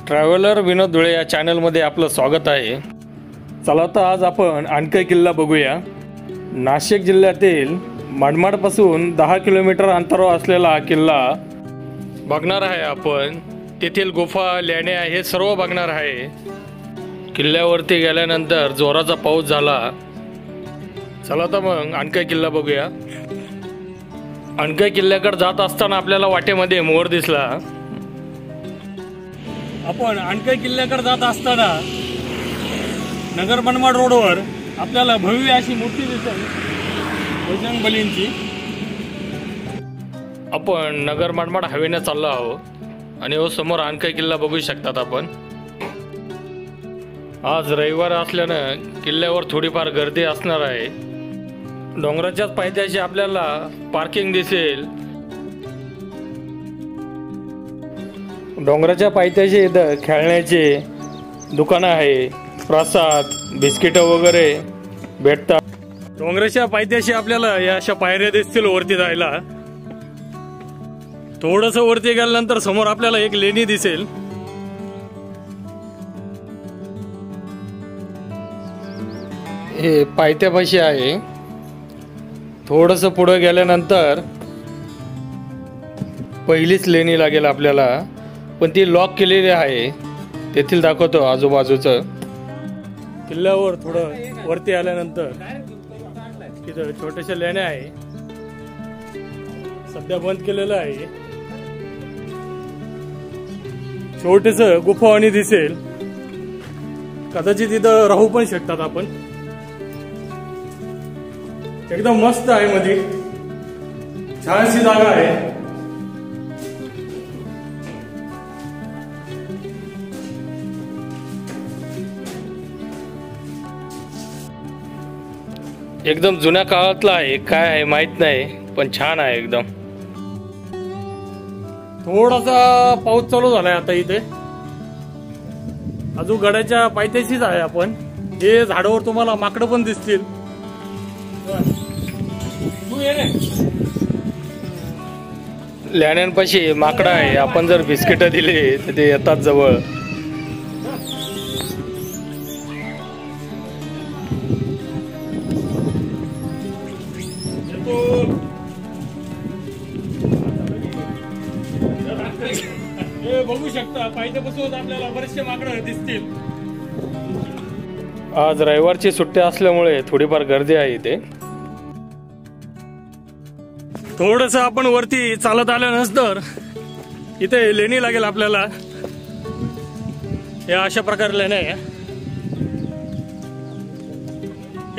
Traveller विनोद धुळे या चॅनलमध्ये आपलं स्वागत आहे। चला तर आज आपण आणखी किल्ला बघूया। नाशिक जिल्ह्यातील मनमाडपासून 10 किलोमीटर अंतरावर असलेला हा किल्ला बघणार आहे आपण। तेथील गुफा, लेण्या हे सर्व बघणार आहे। किल्ल्यावरती गेल्यानंतर जोराचा पाऊस झाला। चला तर मग आणखी किल्ला बघूया। आणखी किल्ल्याकडे जात असताना आपल्याला वाटेमध्ये मोर दिसला। आपण आणखी किल्ल्याकडे जात असताना नगर मनमाड रोडवर आपल्याला भव्य अशी मूर्ती दिसेल बजरंग बलींची। आपण नगर मनमाड हवेने चाललो आहोत आणि समोर आणखी किल्ला बघू शकतात आपण। आज रविवार असल्यानं किल्ल्यावर थोडीफार गर्दी असणार आहे। डोंगराच्याच पायथ्याशी आपल्याला पार्किंग दिसेल। डोंगराच्या पायथ्याशी इथं खेळण्याचे दुकानं आहे, प्रसाद, बिस्किट वगैरे भेटतात। डोंगराच्या पायथ्याशी आपल्याला या अशा पायऱ्या दिसतील वरती जायला। थोडस वरती गेल्यानंतर समोर आपल्याला एक लेणी दिसेल। हे पायथ्यापाशी आहे। थोडस पुढे गेल्यानंतर पहिलीच लेणी लागेल आपल्याला, पण ती लॉक केलेली आहे। तेथील दाखवतो आजूबाजूचं। किल्ल्यावर थोडं वरती आल्यानंतर तिथं छोट्याशा लेण्या आहे, सध्या बंद केलेलं आहे। छोटेस गुफावाणी दिसेल, कदाचित तिथं राहू पण शकतात आपण। एकदम मस्त आहे, मध्ये छानशी जागा आहे। एकदम जुन्या काळातला आहे, काय आहे माहित नाही, पण छान आहे एकदम। थोडासा पाऊस चालू झालाय आता इथे। अजून गडाच्या पायथ्याशीच आहे आपण। हे झाडावर तुम्हाला माकडं पण दिसतील। लेण्यांपाशी माकडं आहे, आपण जर बिस्किट दिले तर ते येतात जवळ। बघू शकता पायथ्यापासून आपल्याला बरेचसे माकडं दिसतील। आज रविवारची सुट्टी असल्यामुळे थोडीफार गर्दी आहे इथे। थोडस आपण वरती चालत आल्यानंतर इथे लेणी लागेल आपल्याला। या अशा प्रकारे लेण्या आहे।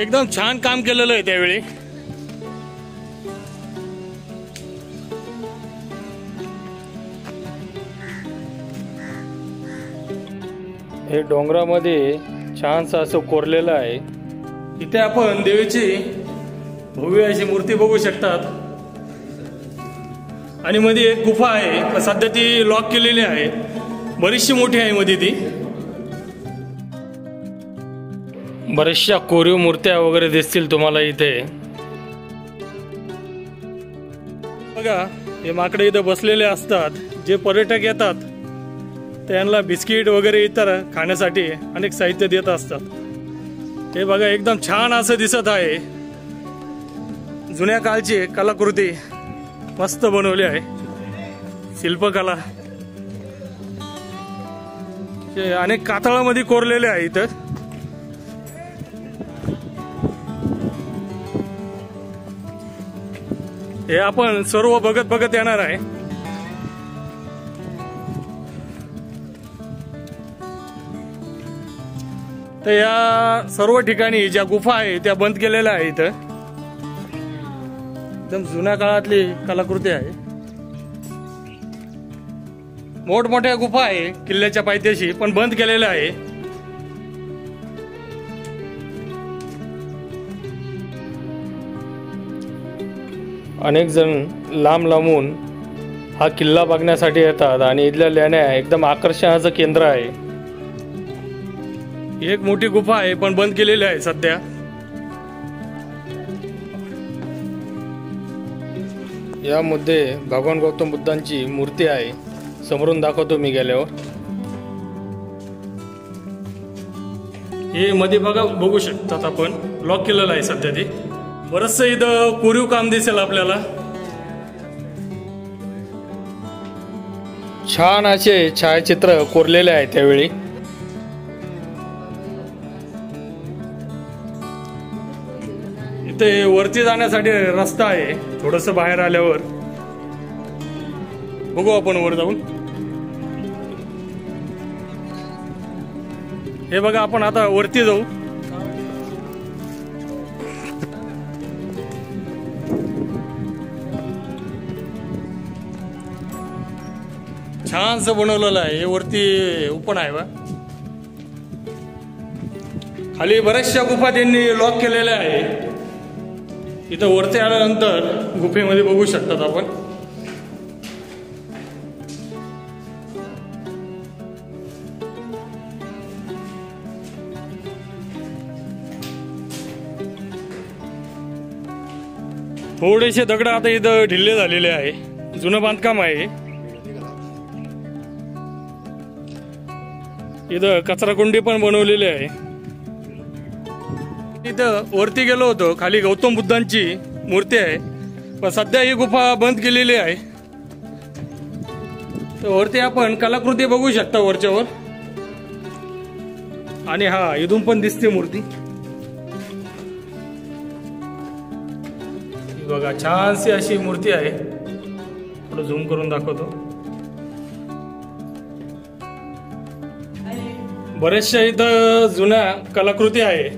एकदम छान काम केलेलं आहे त्यावेळी। हे डोंगरामध्ये छानसं असं कोरलेलं आहे। इथे आपण देवीची भव्य अशी मूर्ती बघू शकतात आणि मध्ये एक गुफा आहे, पण सध्या ती लॉक केलेली आहे। बरीचशी मोठी आहे मध्ये ती। बऱ्याचशा कोरीव मूर्त्या वगैरे दिसतील तुम्हाला इथे। बघा, हे माकडे इथे बसलेले असतात। जे पर्यटक येतात त्यांना बिस्किट वगैरे इतर खाण्यासाठी अनेक साहित्य देत असतात। हे बघा, एकदम छान असं दिसत आहे। जुन्या काळची कलाकृती मस्त बनवली आहे, शिल्पकला। हे अनेक कातळामध्ये कोरलेले आहे इथं। हे आपण सर्व बघत बघत येणार आहे। तर या सर्व ठिकाणी ज्या गुफा आहे त्या बंद केलेल्या आहेत। एकदम जुन्या काळातली कलाकृती आहे। मोठमोठ्या गुफा आहे किल्ल्याच्या पायथ्याशी, पण बंद केलेल्या आहे। अनेक जण लांब लांबून हा किल्ला बघण्यासाठी येतात आणि इथल्या लेण्या एकदम आकर्षणाचं केंद्र आहे। एक मोठी गुफा आहे, पण बंद केलेली आहे सध्या। यामध्ये भगवान गौतम बुद्धांची मूर्ती आहे। समोरून दाखवतो मी गेल्यावर। हे मध्ये बघू शकतात आपण, लॉक केलेलं आहे सध्या ते. बरंचसं इथं कोरीव काम दिसेल आपल्याला. छान असे छायाचित्र कोरलेले आहे त्यावेळी. इथे वरती जाण्यासाठी रस्ता आहे, थोडस बाहेर आल्यावर बघू आपण वर जाऊन. हे बघा, आपण आता वरती जाऊ. छानसं बनवलेलं आहे हे. वरती ओपन आहे बा. खाली बऱ्याचशा गुफा त्यांनी लॉक केलेल्या आहे. इथं वरती आल्यानंतर गुफेमध्ये बघू शकतात आपण. थोडेसे दगड आता इथं ढिल्ले झालेले आहे. जुनं बांधकाम आहे. इथं कचराकुंडी पण बनवलेली आहे. इथं वरती गेलो होतो, खाली गौतम बुद्धांची मूर्ती आहे, पण सध्या ही गुफा बंद केलेली आहे. तर वरती आपण कलाकृती बघू शकता वरच्यावर. आणि हा इथून पण दिसते मूर्ती. बघा, छानशी अशी मूर्ती आहे. थोडं झूम करून दाखवतो. बरेचशा इथं जुन्या कलाकृती आहे.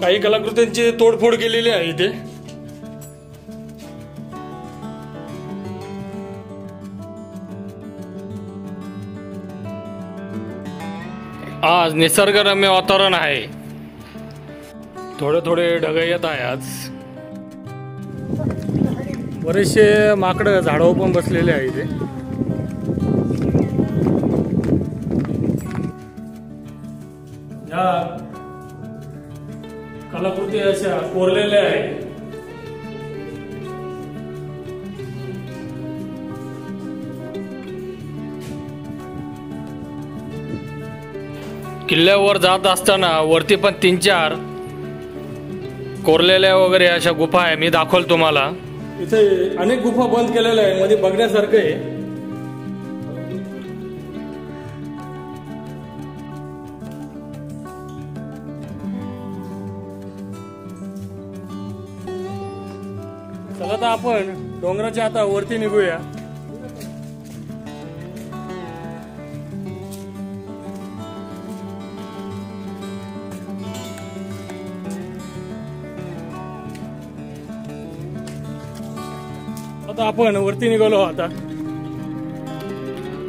काही कलाकृतींची तोडफोड केलेली आहे इथे. आज निसर्गरम्य वातावरण आहे. थोडे थोडे ढग येत आहे आज. बरेचसे माकडं झाडावर पण बसलेले आहे इथे. या कलाकृती अशा कोरलेल्या आहेत. किल्ल्यावर जात असताना वरती पण 3-4 कोरलेल्या वगैरे अशा गुफा आहे. मी दाखवल तुम्हाला. इथे अनेक गुफा बंद केलेल्या आहे, मध्ये बघण्यासारखं आहे. चला तर आपण डोंगराच्या आता वरती निघूया. आता आपण वरती निघालो.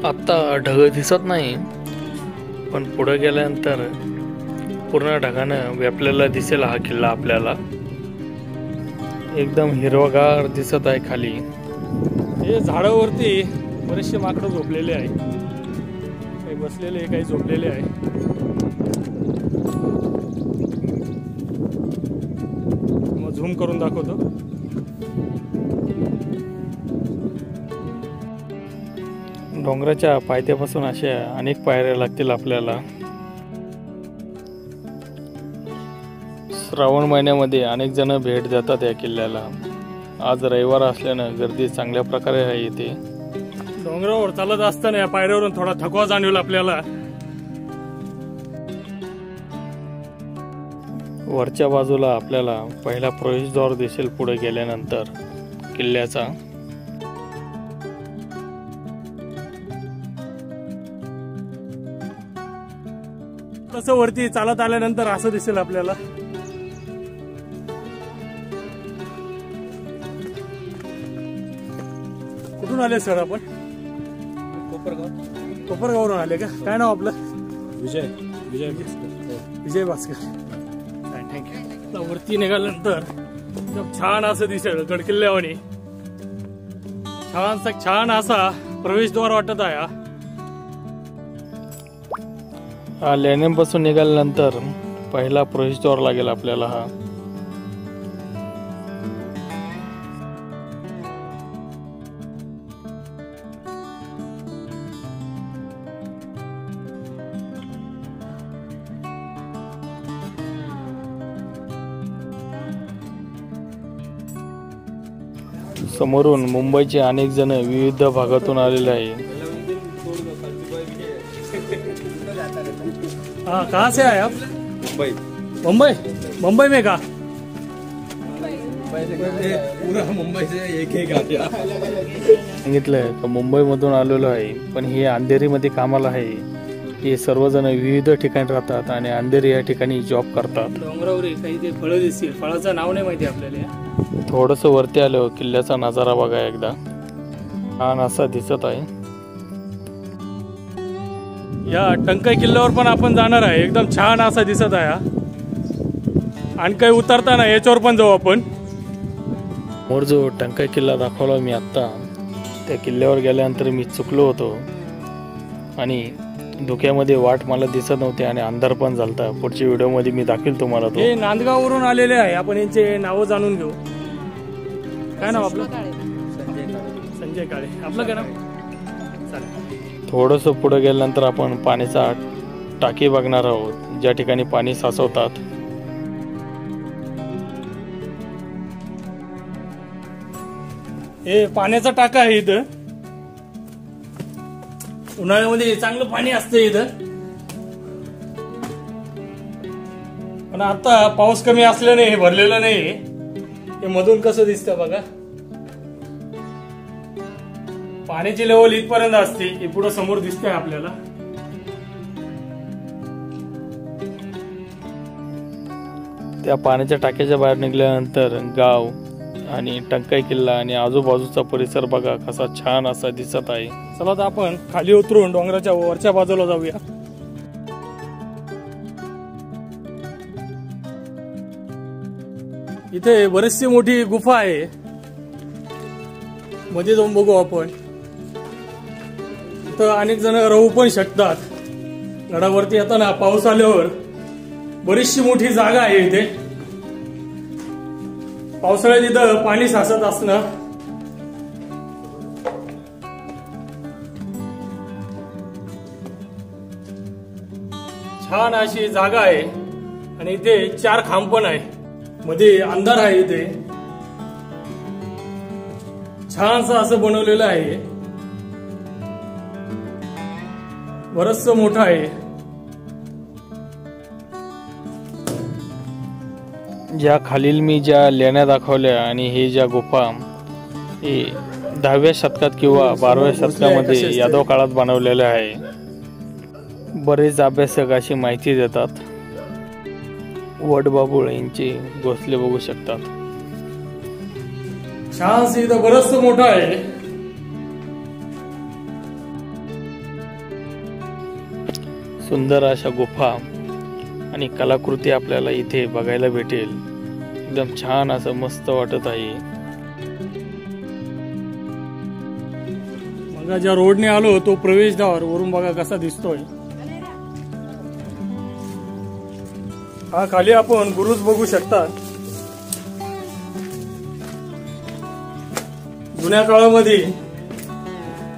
आता ढग दिसत नाही, पण पुढे गेल्यानंतर पूर्ण ढगानं व्यापलेला दिसेल हा किल्ला आपल्याला. एकदम हिरवागार दिसत आहे खाली. हे झाडावरती बरेचसे माकडं झोपलेले आहे. काही बसलेले, काही झोपलेले आहे. मग झूम करून दाखवतो. डोंगराच्या पायथ्यापासून अशा अनेक पायऱ्या लागतील आपल्याला. श्रावण महिन्यामध्ये अनेक जण भेट देतात या किल्ल्याला. आज रविवार असल्यानं गर्दी चांगल्या प्रकारे आहे इथे. डोंगरावर चालत असताना या पायऱ्यावरून थोडा थकवा जाणवेल आपल्याला. वरच्या बाजूला आपल्याला पहिला प्रवेशद्वार दिसेल पुढे गेल्यानंतर किल्ल्याचा. तसं वरती चालत आल्यानंतर असं दिसेल आपल्याला. कुठून आले सर आपण? कोपरगाववरून आले का? काय नाव आपलं? विजय भास्कर. थँक्यू. वरती निघाल्यानंतर छान असं दिसेल गडकिल्ल्यावानी. छान असा प्रवेशद्वार वाटत आहे. हा लेण्यांपासून निघाल्यानंतर पहिला प्रवेशद्वार लागेल आपल्याला. हा समोरून मुंबईचे अनेक जण विविध भागातून आलेले आहे. हाँ, कहाँ से आए आप? मुंबई. मुंबई. मुंबई में का? पूरा मुंबई से एक आ गया. सांगितलंय का मुंबईमधून आलेलो आहे, पण हे अंधेरीमध्ये कामाला आहे. हे सर्वजण विविध ठिकाणी राहतात आणि अंधेरी या ठिकाणी जॉब करतात. डोंगरावर काही ते फळं दिसतील. फळाचं नाव नाही माहिती आपल्याला. थोडंसं वरती आलो, किल्ल्याचा नजारा बघा एकदा. छान असा दिसत आहे. या टंकाई किल्ल्यावर पण आपण जाणार आहे. एकदम छान असा दिसत आहे हा. आणि काही उतरताना याच्यावर पण जाऊ आपण. समोर जो टंकाई किल्ला दाखवला मी आत्ता, त्या किल्ल्यावर गेल्यानंतर मी चुकलो होतो आणि धुक्यामध्ये वाट मला दिसत नव्हती आणि अंधार पण झालता. पुढच्या व्हिडिओमध्ये मी दाखवेल तुम्हाला तो. हे नांदगाववरून आलेले आहे. आपण यांचे नावं जाणून घेऊ. काय नाव आपलं? संजय काळे. आपलं काय नाव? चालेल. थोडंसं पुढे गेल्यानंतर आपण पाण्याचा टाकी बघणार आहोत, ज्या ठिकाणी पाणी साचवतात. हे पाण्याचा टाका आहे इथं. उन्हाळ्यामध्ये चांगलं पाणी असतं इथं. पण आता पाऊस कमी असल्याने हे भरलेलं नाही. हे मधून कसं दिसतं बघा. पाण्याची लेवल इथपर्यंत असते. हे पुढे समोर दिसतंय आपल्याला. त्या पाण्याच्या टाक्याच्या बाहेर निघाल्यानंतर गाव आणि टंकाई किल्ला आणि आजूबाजूचा परिसर बघा कसा छान असा दिसत आहे. चला तर आपण खाली उतरून डोंगराच्या वरच्या बाजूला जाऊया. इथे बरीचशी मोठी गुफा आहे. मध्ये जाऊन बघू आपण. इथं अनेक जण राहू पण शकतात. गडावरती येताना पाऊस आल्यावर बरीचशी मोठी जागा आहे इथे. पावसाळ्यात इथं पाणी साचत असणार. छान अशी जागा आहे आणि इथे 4 खांब पण आहे. मध्ये अंधार आहे. इथे छानसं असं बनवलेलं आहे. बरचसं मोठं आहे. ज्या खालील मी ज्या लेण्या दाखवल्या आणि हे ज्या गुफा हे 10व्या शतकात किंवा 12व्या शतकामध्ये यादव काळात बनवलेल्या आहे. बरेच अभ्यासक अशी माहिती देतात. वडबाबुळ यांचे घोसले बघू शकतात. छान इथं बरचसं मोठं आहे. सुंदर अशा गुफा आणि कलाकृती आपल्याला इथे बघायला भेटेल. एकदम छान असं मस्त वाटत आहे. बघा ज्या रोडने आलो तो प्रवेशद्वार वरून बघा कसा दिसतोय. हा खाली आपण बुरुज बघू शकता. जुन्या काळामध्ये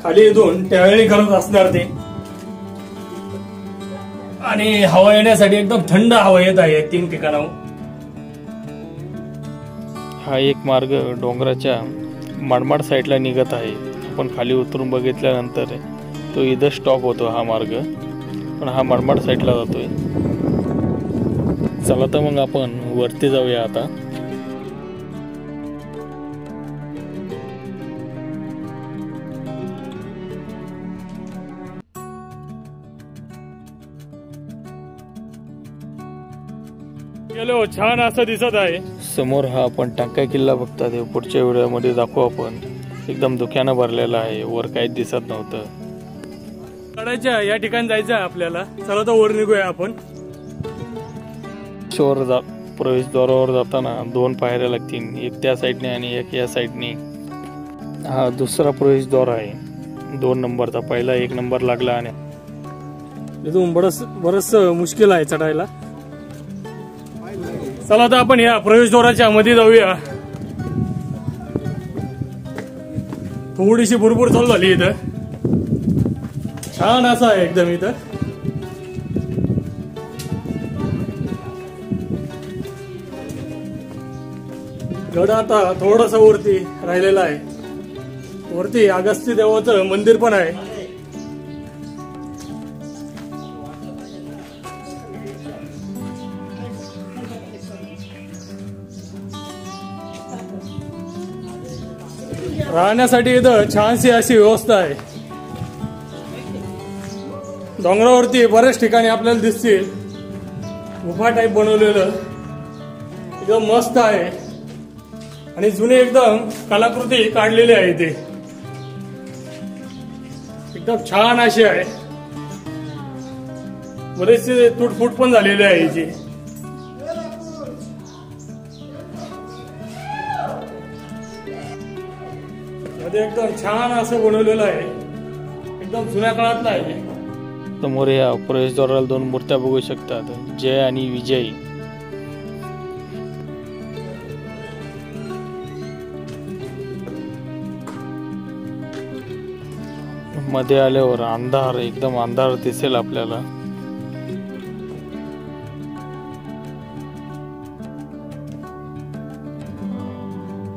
खाली इथून टॅवेली करत असणार ते. आणि हवा येण्यासाठी एकदम थंड हवा येत आहे 3 ठिकाणावर. हा एक मार्ग डोंगराच्या माडमाड साईडला निघत आहे. आपण खाली उतरून बघितल्यानंतर तो इथं स्टॉप होतो हा मार्ग, पण हा माडमाड साईडला जातोय. चला तर मग आपण वरती जाऊया आता. गेलो छान असं दिसत आहे. समोर हा आपण टंकाई किल्ला बघतात. हे पुढच्या व्हिडिओमध्ये दाखवू आपण. एकदम धुक्यानं भरलेला आहे. वर काहीच दिसत नव्हतं. चढायच्या या ठिकाणी जायचं आहे आपल्याला. चला तर वर निघूया आपण. प्रवेशद्वारावर जाताना 2 पायऱ्या लागतील. एक त्या साईडने आणि एक या साईडने. हा दुसरा प्रवेशद्वार आहे 2 नंबरचा. पहिला 1 नंबर लागला आणि इथून बरस मुश्किल आहे चढायला. चला तर आपण या प्रवेशद्वाराच्या मध्ये जाऊया. थोडीशी भुरभुर चालू झाली इथं. छान असं आहे एकदम इथं. गड आता थोडस वरती राहिलेला आहे. वरती अगस्त्य देवाचं मंदिर पण आहे. राहण्यासाठी इथं छानशी अशी व्यवस्था आहे. डोंगरावरती बऱ्याच ठिकाणी आपल्याला दिसतील गुफा टाईप बनवलेलं एकदम मस्त आहे आणि जुने एकदम कलाकृती काढलेली आहे. ते एकदम छान अशी आहे. बरेचसे तुटफूट पण झालेले आहे याची. मध्ये एकदम छान असं बनवलेलं आहे. एकदम जुन्या काळातलं आहे. समोर या प्रवेशद्वाराला 2 मूर्त्या बघू शकतात, जय आणि विजय. मध्ये आल्यावर अंधार, एकदम अंधार दिसेल आपल्याला.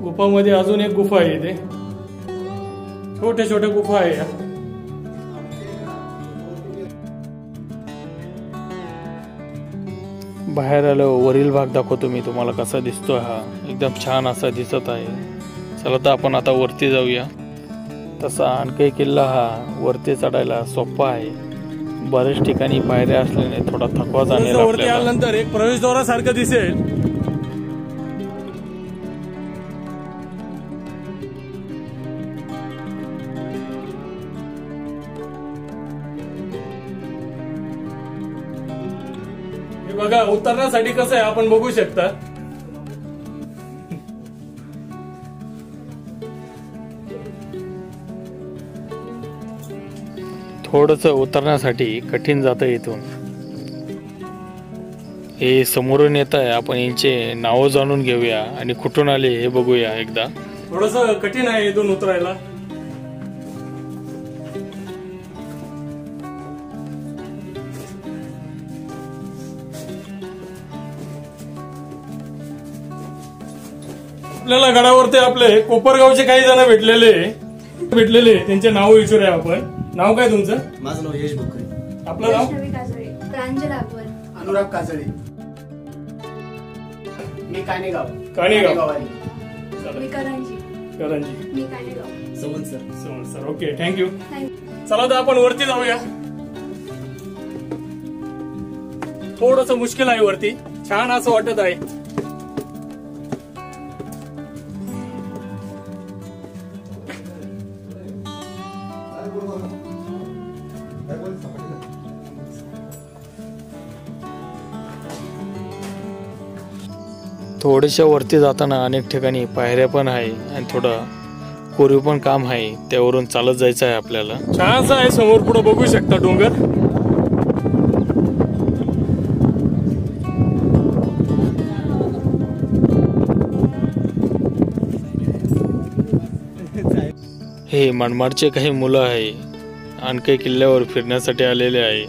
गुफामध्ये अजून एक गुफा आहे. इथे छोटे छोटे गुफा आहे या. बाहेर आल्यावर वरील भाग दाखवतो मी तुम्हाला कसा दिसतोय. हा एकदम छान असा दिसत आहे. चला तर आपण आता वरती जाऊया. तसा आणखी किल्ला हा वरती चढायला सोपा आहे. बरेच ठिकाणी पायऱ्या असल्याने थोडा थकवा जाणेल वरती आपल्याला. आल्यानंतर एक प्रवेशद्वारासारखं दिसेल. हे बघा उतरण्यासाठी कसं आहे आपण बघू शकता. थोडंसं उतरण्यासाठी कठीण जातं इथून. हे समोरून येत आहे. आपण यांचे नाव जाणून घेऊया आणि कुठून आले हे बघूया एकदा. थोडस कठीण आहे इथून उतरायला. आपल्याला गडावरती आपले कोपरगावचे काही जण भेटलेले त्यांचे नाव विचारूया आपण. नाव काय तुमचं? माझं नाव यश भोकरे. आपलं नाव? वैष्णवी काजळे, प्रांजल आगवण, अनुराग काजळे, मी कानेगाव. कानेगाव. कानेगावारी. मी करंजी, करंजी. मी कानेगाव. समन सर. Okay, thank you. थँक्यू. चला तर आपण वरती जाऊया. थोडस मुश्किल आहे वरती. छान असं वाटत आहे. थोड्याशा वरती जाताना अनेक ठिकाणी पायऱ्या पण आहे आणि थोडं कोरीव पण काम आहे. त्यावरून चालत जायचं आहे आपल्याला. छान असं आहे. समोर पुढे बघू शकता डोंगर. हे मनमाडचे काही मुलं आहे. आणखी किल्ल्यावर फिरण्यासाठी आलेले आहे.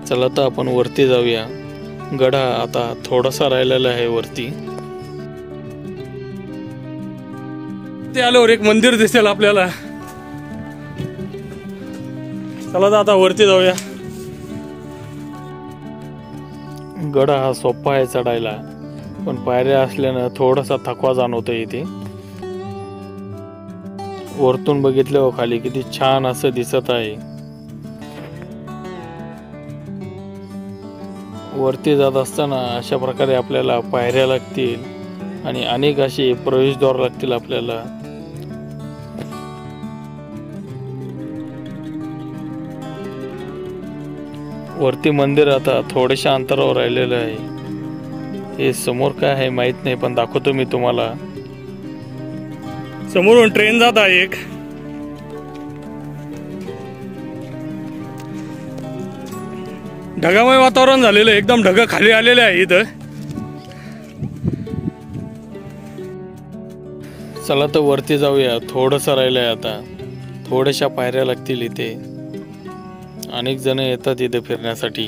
चला तर आपण वरती जाऊया. गड हा आता थोडासा राहिलेला आहे वरती. ते आल्यावर एक मंदिर दिसेल आपल्याला. चला तर आता वरती जाऊया. गड हा सोपा आहे चढायला, पण पायऱ्या असल्यानं थोडासा थकवा जाणवतो इथे. वरतून बघितल्यावर खाली किती छान असं दिसत आहे. वरती जात असताना अशा प्रकारे आपल्याला पायऱ्या लागतील आणि अनेक असे प्रवेशद्वार लागतील आपल्याला. वरती मंदिर आता थोड्याशा अंतरावर राहिलेलं आहे. हे समोर काय आहे माहित नाही, पण दाखवतो मी तुम्हाला. समोरून ट्रेन जात आहे एक. ढगामय वातावरण झालेलं आहे. एकदम ढग खाली आलेले आहे इथं. चला तर वरती जाऊया. थोडंसं राहिलंय आता. थोड्याशा पायऱ्या लागतील इथे. अनेक जण येतात इथे फिरण्यासाठी.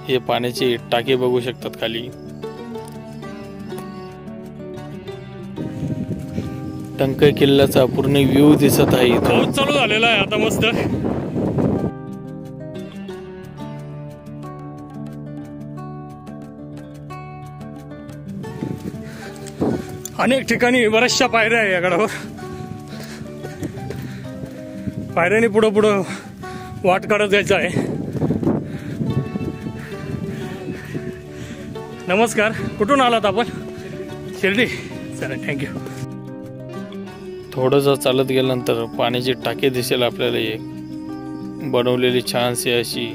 हे पाण्याचे टाके बघू शकतात खाली. टंकय किल्ल्याचा पूर्ण व्ह्यू दिसत आहे इथं. पाऊस चालू झालेला आहे आता मस्त. अनेक ठिकाणी बऱ्याचशा पायऱ्या आहे या गडावर. पायऱ्याने पुढं पुढं वाट काढत जायचं आहे. नमस्कार, कुठून आलात आपण? शिर्डी. चला, थँक्यू. थोडंसं चालत गेल्यानंतर पाण्याची टाके दिसेल आपल्याला एक बनवलेली छानशी अशी,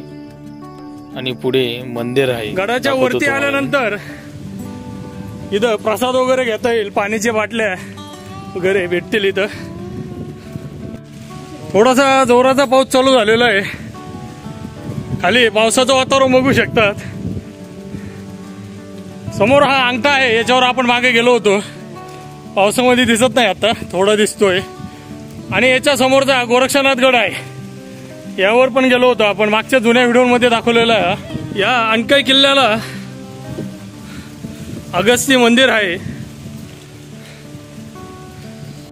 आणि पुढे मंदिर आहे. गडाच्या दाखवतो वरती तुम्हाला. आल्यानंतर इथं प्रसाद वगैरे घेता येईल. पाण्याच्या बाटल्या वगैरे भेटतील इथं. थोडासा जोराचा पाऊस चालू झालेला आहे. खाली पावसाचं वातावरण बघू शकतात. समोर हा अंगठा आहे, याच्यावर आपण मागे गेलो होतो. पावसामध्ये दिसत नाही आता, थोडा दिसतोय. आणि याच्या समोरचा गोरक्षनाथ गड आहे, यावर पण गेलो होतो आपण. मागच्या जुन्या व्हिडिओमध्ये दाखवलेला आहे. या अणकाई किल्ल्याला अगस्ती मंदिर आहे.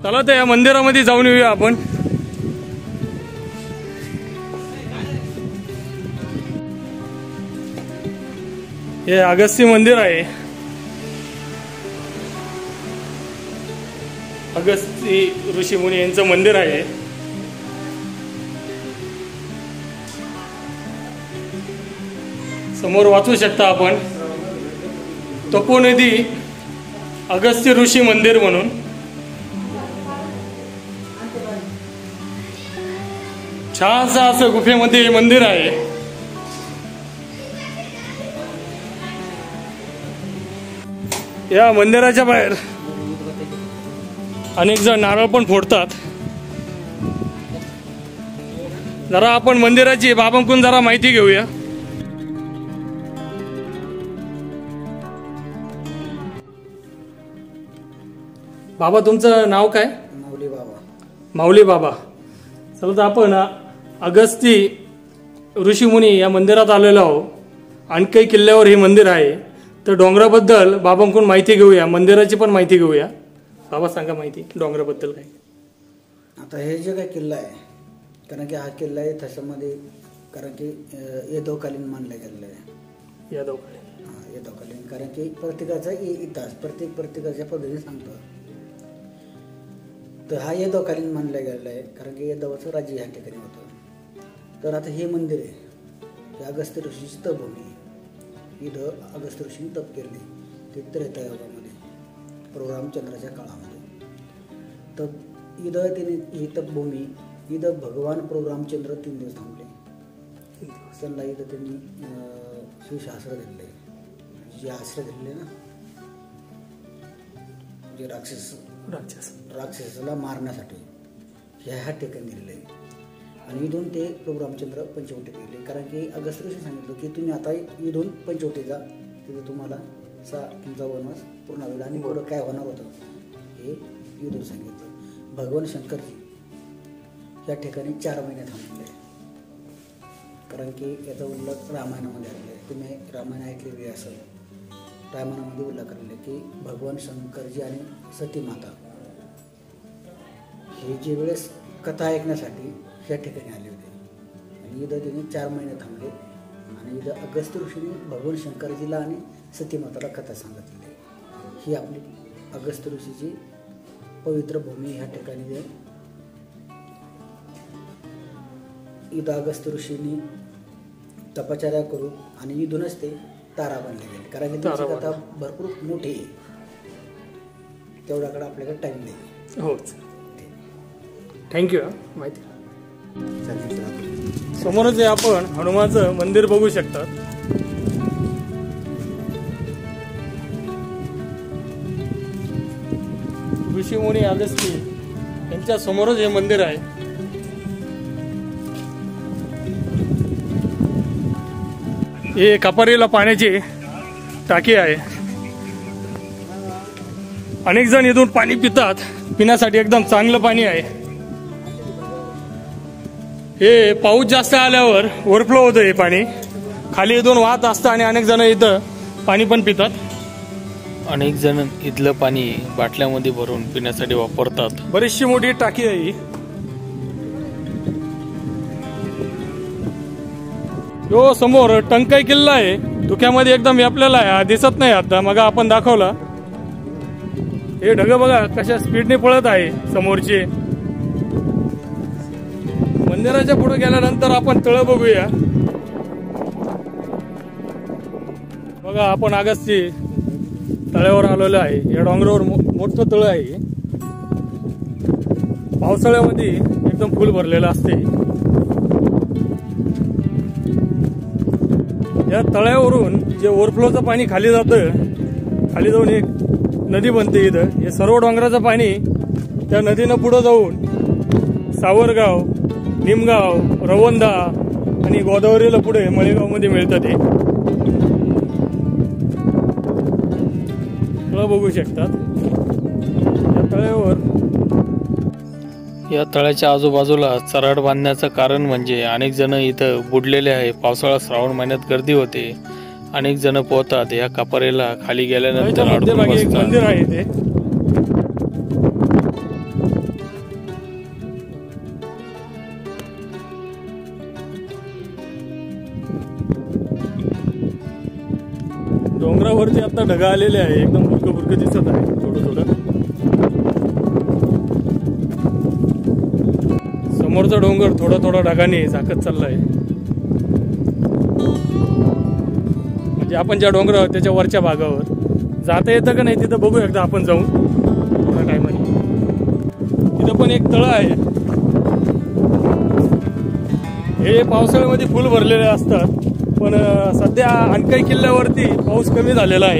चला तर या मंदिरामध्ये जाऊन येऊया आपण. हे अगस्ती मंदिर आहे. अगस्ती ऋषी मुनी यांचं मंदिर आहे. समोर वाचू शकता आपण, तपोनिधी अगस्ती ऋषी मंदिर म्हणून. छानसं असं गुफेमध्ये मंदिर आहे. या मंदिराच्या बाहेर अनेक जण नारळ पण फोडतात. जरा आपण मंदिराची बाबांकडून जरा माहिती घेऊया. बाबा, तुमचं नाव काय? माऊली बाबा. माऊली बाबा. चला तर आपण अगस्ती ऋषीमुनी या मंदिरात आलेलो आहोत. अणकाई किल्ल्यावर हे मंदिर आहे. तर डोंगराबद्दल बाबांकडून माहिती घेऊया, मंदिराची पण माहिती घेऊया. बाबा, सांगा माहिती डोंगराबद्दल काय. आता हे जे काही किल्ला आहे, कारण की हा किल्ला आहे त्याच्यामध्ये, कारण की येदोकालीन मानला गेलेला आहे. येदोकालीन, कारण की प्रत्येकाचा इतिहास प्रत्येकाच्या पद्धतीने सांगतो. तर हा येदोकालीन मानला गेलेला आहे, कारण की येदवाचं राज्य ह्या ठिकाणी होतं. तर आता हे मंदिर आहे, हे अगस्त्य ऋषीची तपभूमी. इथं अगस्त्य ऋषीने तप केले ते त्रेतायुगामध्ये, रामचंद्राच्या काळामध्ये. तर इथं त्यांनी ही तपभूमी, इथं भगवान रामचंद्र 3 दिवस थांबले. त्यांना इथं त्यांनी विशेष आश्रय दिले. जे आश्रय दिले ना, जे राक्षसाला मारण्यासाठी ह्या ठिकाणी दिलेलं आहे. आणि इथून ते प्रभू रामचंद्र पंचवटी गेले. कारण की अगस्त्य ऋषी सांगितलं की तुम्ही आता इथून पंचवटी जा, तिथे तुम्हाला तुमचा वनवास पूर्ण होईल. आणि पुढं काय होणार होतं हे इथून सांगितलं. भगवान शंकरजी या ठिकाणी 4 महिने थांबले. कारण की याचा उल्लेख रामायणामध्ये आलेला आहे. तुम्ही रामायण ऐकलेली असेल. रामायणामध्ये उल्लेख केलेला की भगवान शंकरजी आणि सती माता हे जे वेळेस कथा ऐकण्यासाठी या ठिकाणी आले होते. आणि इथं त्यांनी 4 महिने थांबले. आणि इथं अगस्त्य ऋषीने भगवान शंकरजीला आणि सती माताला कथा सांगितलेली आहे. ही आपली अगस्त्य ऋषीची पवित्र भूमी ह्या ठिकाणी. इथं अगस्त्य ऋषींनी तपश्चर्या करून आणि इथूनच ते तारा बनले गेले. कारण की त्यांची कथा भरपूर मोठी आहे, तेवढ्याकडे आपल्याकडे टाइम नाही. हो, थँक्यू माहिती. समोरच आपण हनुमानचं मंदिर बघू शकतात. ऋषीमुनी अगस्ती यांच्या समोरच हे मंदिर आहे. हे कपारीला पाण्याची टाकी आहे. अनेक जण इथून पाणी पितात. पिण्यासाठी एकदम चांगलं पाणी आहे. हे पाऊस जास्त आल्यावर ओव्हरफ्लो होतं हे पाणी, खाली इथून वाहत असतं आणि अनेक जण इथं पाणी पण पितात. अनेक जण इथलं पाणी बाटल्यामध्ये भरून पिण्यासाठी वापरतात. बरीचशी मोठी टाकी आहे ही. जो समोर टंकाई किल्ला आहे धुक्यामध्ये एकदम व्यापलेला आहे, हा दिसत नाही आता, मग आपण दाखवला. हे ढग बघा कशा स्पीडने पळत आहे समोरचे. मंदिराच्या पुढे गेल्यानंतर आपण तळ बघूया. बघा आपण अगस्ती तळ्यावर आलेलो आहे. या डोंगरावर मोठं तळ आहे. पावसाळ्यामध्ये एकदम फुल भरलेलं असते. या तळ्यावरून जे ओव्हरफ्लोचं पाणी खाली जातं, खाली जाऊन एक नदी बनते इथं. हे सर्व डोंगराचं पाणी त्या नदीनं पुढं जाऊन सावरगाव, निमगाव, रवंदा आणि गोदावरीला पुढे मळेगाव मध्ये मिळतं. ते तळ बघू शकतात. या तळ्यावर, या तळ्याच्या आजूबाजूला चराड बांधण्याचं कारण म्हणजे अनेक जण इथं बुडलेले आहे. पावसाळा श्रावण महिन्यात गर्दी होते, अनेक जण पोहतात. या कापारेला खाली गेल्यानंतर अडकून मध्यभागी एक बसतात. मंदिर आहे ते. डोंगरावरती आता ढगा आलेले आहे, एकदम बुरकं बुरकं दिसत आहे थोडं थोडं. समोरचा डोंगर थोडा थोडा ढगाने झाकत चाललाय. म्हणजे आपण ज्या डोंगरावर त्याच्या वरच्या भागावर जाता येतं का नाही तिथं बघू एकदा आपण जाऊन थोड्या टायमाने. तिथं पण एक तळ आहे. हे पावसाळ्यामध्ये फुल भरलेले असतात, पण सध्या अनकाई किल्ल्यावरती पाऊस कमी झालेला आहे.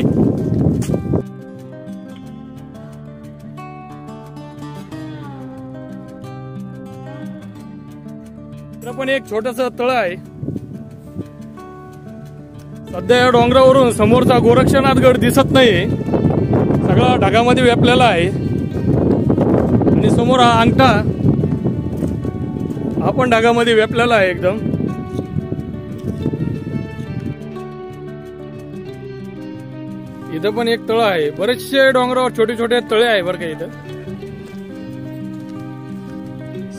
इकडं पण एक छोटस तळ आहे. सध्या या डोंगरावरून समोरचा गोरक्षनाथ गड दिसत नाही, सगळा ढगामध्ये व्यापलेला आहे. आणि समोर हा अंगठा, हा पण ढगामध्ये व्यापलेला आहे एकदम. इथं पण एक तळ आहे. बरेचसे डोंगरावर छोटे छोटे तळे आहे बरं का. इथं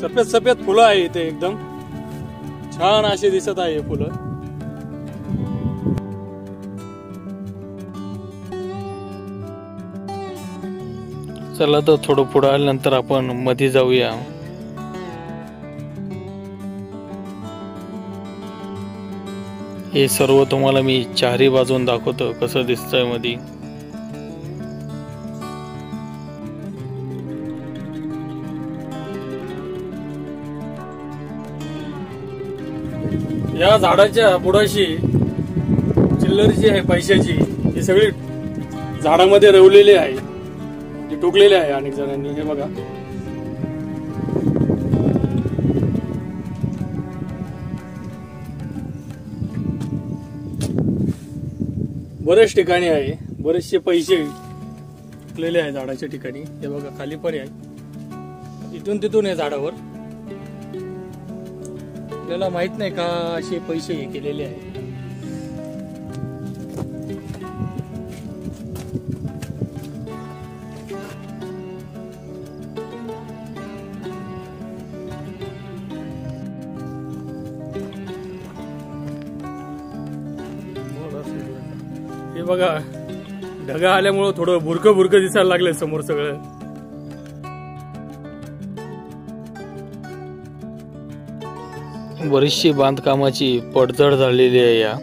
सफेद सफेद फुलं आहे इथे, एकदम छान असे दिसत आहे फुलं. चला तर थोडं पुढे आल्यानंतर आपण मध्ये जाऊया. हे सर्व तुम्हाला मी चारी बाजून दाखवतो कसं दिसतंय मध्ये. या झाडाच्या बुडाशी चिल्लर जी आहे पैशाची, ही सगळी झाडामध्ये रवलेली आहे, जी टोकलेली आहे अनेक जणांनी. हे बघा, बरेच ठिकाणी आहे, बरेचसे पैसे टोकलेले आहे झाडाच्या ठिकाणी. हे बघा खाली पण आहे, इथून तिथून आहे झाडावर. आपल्याला माहित नाही का असे पैसे हे केलेले आहे. हे बघा, ढगा आल्यामुळं थोडं बुरकं बुरकं दिसायला लागलंय समोर सगळं. बरीचशी बांधकामाची पडझड झालेली आहे. या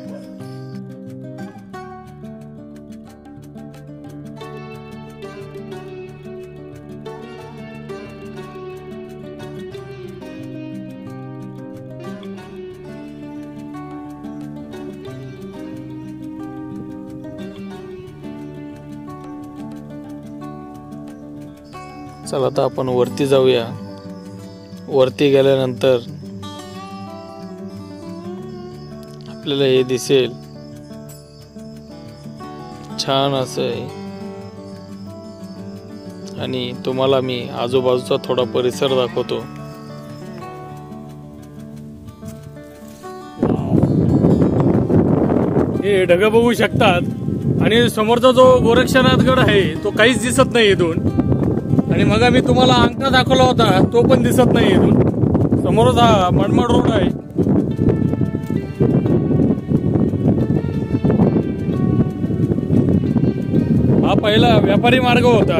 चला आता आपण वरती जाऊया. वरती गेल्यानंतर आपल्याला हे दिसेल, छान असं आहे. आणि तुम्हाला मी आजूबाजूचा थोडा परिसर दाखवतो. हे ढग बघू शकतात आणि समोरचा जो गोरक्षनाथगड आहे तो काहीच दिसत नाही इथून। आणि मग मी तुम्हाला अंगठा दाखवला होता तो पण दिसत नाही इथून। समोरच हा मनमाड रोड आहे। हा पहिला व्यापारी मार्ग होता।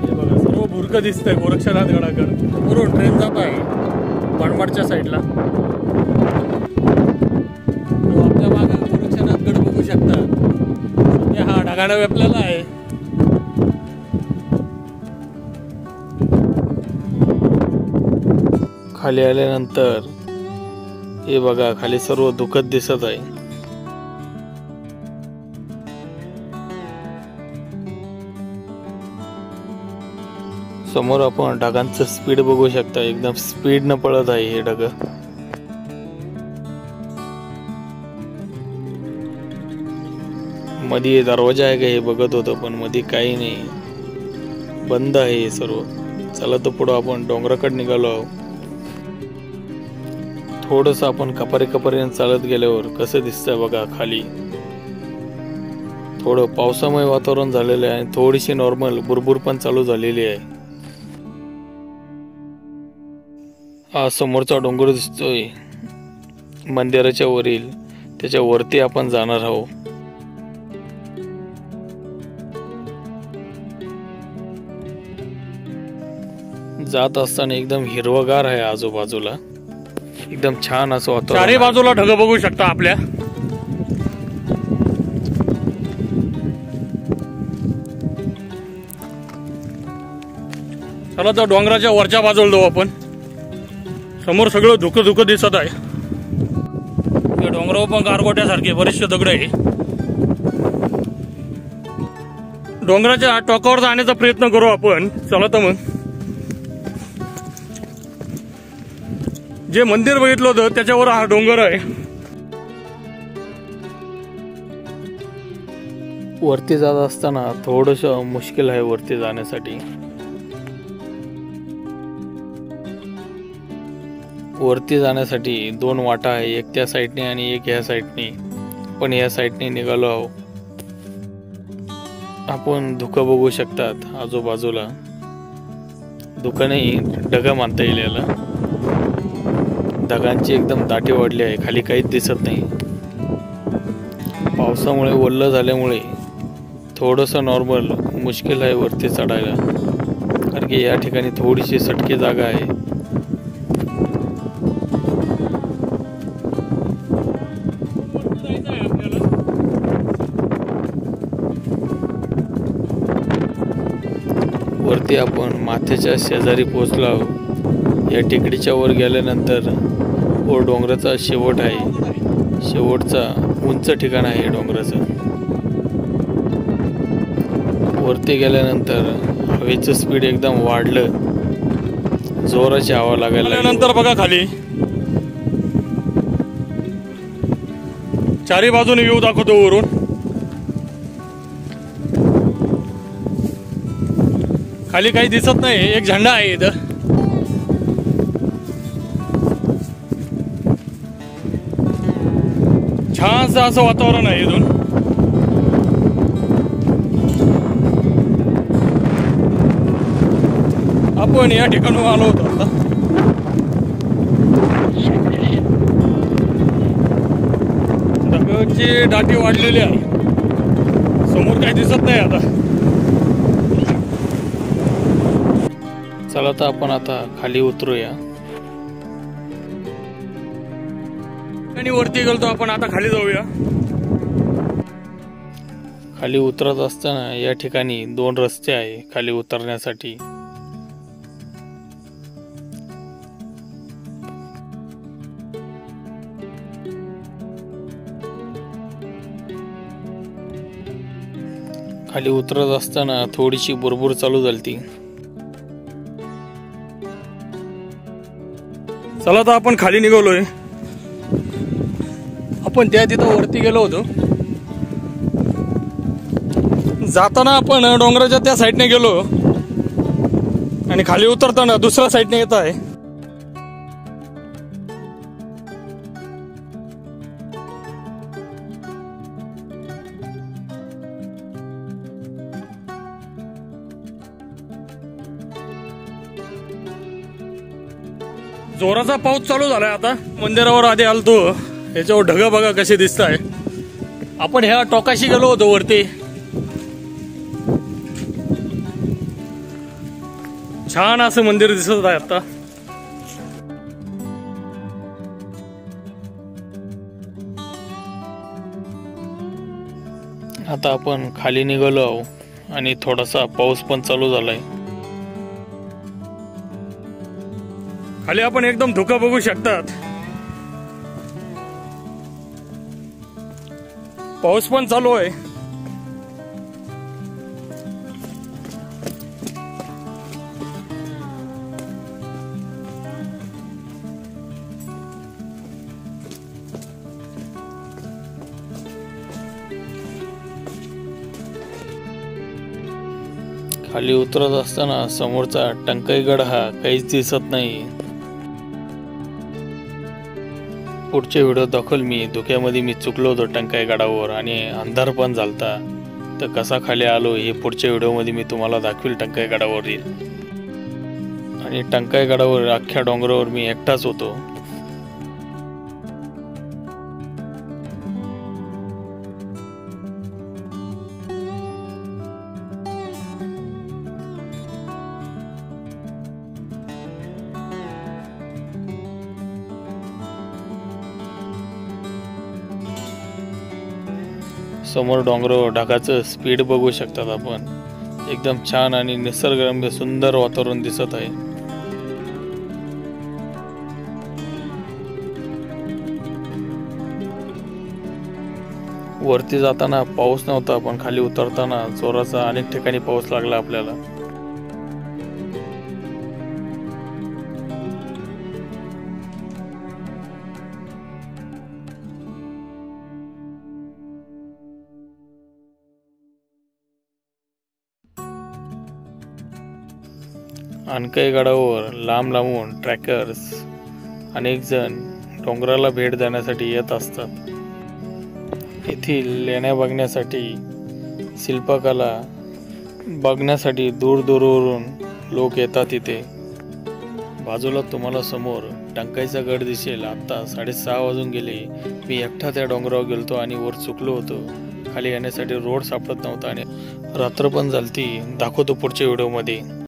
हे बघा सर्व भुरकं दिसतंय गोरक्षनाथगडाकडे। समोरून ट्रेन जात आहे मनमाडच्या साईडला। आपल्या मागे गोरक्षनाथगड बघू शकता। सध्या हा ढगानं व्यापलेला आहे। खाली आल्यानंतर हे बघा खाली सर्व दुःखद दिसत आहे। समोर आपण ढगांचं स्पीड बघू शकता, एकदम स्पीड न पळत आहे हे ढग। मध्ये दरवाजा आहे का हे बघत होतो पण मध्ये काही नाही, बंद आहे हे सर्व। चला तर पुढे आपण डोंगराकडे निघालो आहोत। थोडस आपण कपारीने चालत गेल्यावर कसं दिसतंय बघा खाली। थोडं पावसामय वातावरण झालेलं आहे आणि थोडीशी नॉर्मल बुरबुर पण चालू झालेली आहे। हा समोरचा डोंगर दिसतोय मंदिराच्या वरील, त्याच्या वरती आपण जाणार आहोत। जात असताना एकदम हिरवगार आहे आजूबाजूला, एकदम छान असं वातावरण। चारी बाजूला ढग बघू शकता आपल्या। चला तर डोंगराच्या वरच्या बाजूला जाऊ आपण। समोर सगळं धुकं दिसत आहे। या डोंगरावर पण गारगोट्यासारखे बरेचसे दगड आहे। डोंगराच्या टोकावर जाण्याचा प्रयत्न करू आपण। चला तर मग जे मंदिर बघितलं होतं त्याच्यावर हा डोंगर आहे। वरती जात असताना थोडस मुश्किल आहे वरती जाण्यासाठी। वरती जाण्यासाठी दोन वाटा आहे, एक त्या साईडने आणि एक ह्या साईडने। पण या साईडने निघालो आहोत आपण। धुकं बघू शकतात आजूबाजूला, धुकं नाही ढग मानता येईल याला। ढगांची एकदम दाटी वाढली आहे, खाली काहीच दिसत नाही। पावसामुळे ओलं झाल्यामुळे थोडस नॉर्मल मुश्किल आहे वरती चढायला, कारण की या ठिकाणी थोडीशी सटकी जागा आहे। वरती आपण माथ्याच्या शेजारी पोहोचलो आहोत। या टेकडीच्या वर गेल्यानंतर वर डोंगराचा शेवट आहे, शेवटचा उंच ठिकाण आहे डोंगराचं। वरती गेल्यानंतर हवेचं स्पीड एकदम वाढलं, जोराची हवा लागायला नंतर बघा खाली चारी बाजूने व्ह्यू दाखवतो वरून। खाली काही दिसत नाही, एक झेंडा आहे इथं। छानसं असं वातावरण आहे इथून। आपण या ठिकाणी आलो होतो आता। ढगाची दाटी वाढलेली आहे, समोर काही दिसत नाही आता। चला तर आपण आता खाली उतरूया। आणि वरती गेलो आपण, आता खाली जाऊया। खाली उतरत असताना या ठिकाणी दोन रस्ते आहे खाली उतरण्यासाठी। खाली उतरत असताना थोडीशी बुरबुर चालू झाली। चला तर आपण खाली निघालोय। आपण त्या तिथं वरती गेलो होतो। जाताना आपण डोंगराच्या त्या साईडने गेलो आणि खाली उतरताना दुसऱ्या साईडने येत आहे। जोराचा पाऊस चालू झालाय आता. मंदिरावर आधी आलतो, याच्यावर ढग बघा कसे दिसत आहे. आपण ह्या टोकाशी गेलो होतो वरती. छान असं मंदिर दिसत आहे आता. आता आपण खाली निघालो आणि थोडासा पाऊस पण चालू झालाय. खाली आपण एकदम धुकं बघू शकतात. पाऊस पण चालू आहे. खाली उतरत असताना समोरचा टंकाईगड हा काहीच दिसत नाही. पुढचे व्हिडिओ दाखल मी धुक्यामध्ये मी चुकलो होतो टंकाईगडावर आणि अंधार पण झालता. तर कसा खाली आलो हे पुढच्या व्हिडिओमध्ये मी तुम्हाला दाखवेल टंकाईगडावरील. आणि टंकाईगडावर अख्ख्या डोंगरावर मी एकटाच होतो. समोर डोंगरावर ढगाचं स्पीड बघू शकतात आपण. एकदम छान आणि निसर्गरम्य सुंदर वातावरण दिसत आहे. वरती जाताना पाऊस नव्हता, पण खाली उतरताना जोराचा अनेक ठिकाणी पाऊस लागला आपल्याला. अनकाई गडावर लांब लांबून ट्रॅकर्स अनेक जण डोंगराला भेट देण्यासाठी येत असतात. येथील लेण्या बघण्यासाठी, शिल्पकला बघण्यासाठी दूरदूरवरून लोक येतात इथे. बाजूला तुम्हाला समोर टंकाईचा गड दिसेल. आत्ता 6:30 वाजून गेले. मी एकटा त्या डोंगरावर गेलतो आणि वर चुकलो होतो. खाली येण्यासाठी रोड सापडत नव्हता आणि रात्र पण झालती. दाखवतो पुढच्या व्हिडिओमध्ये.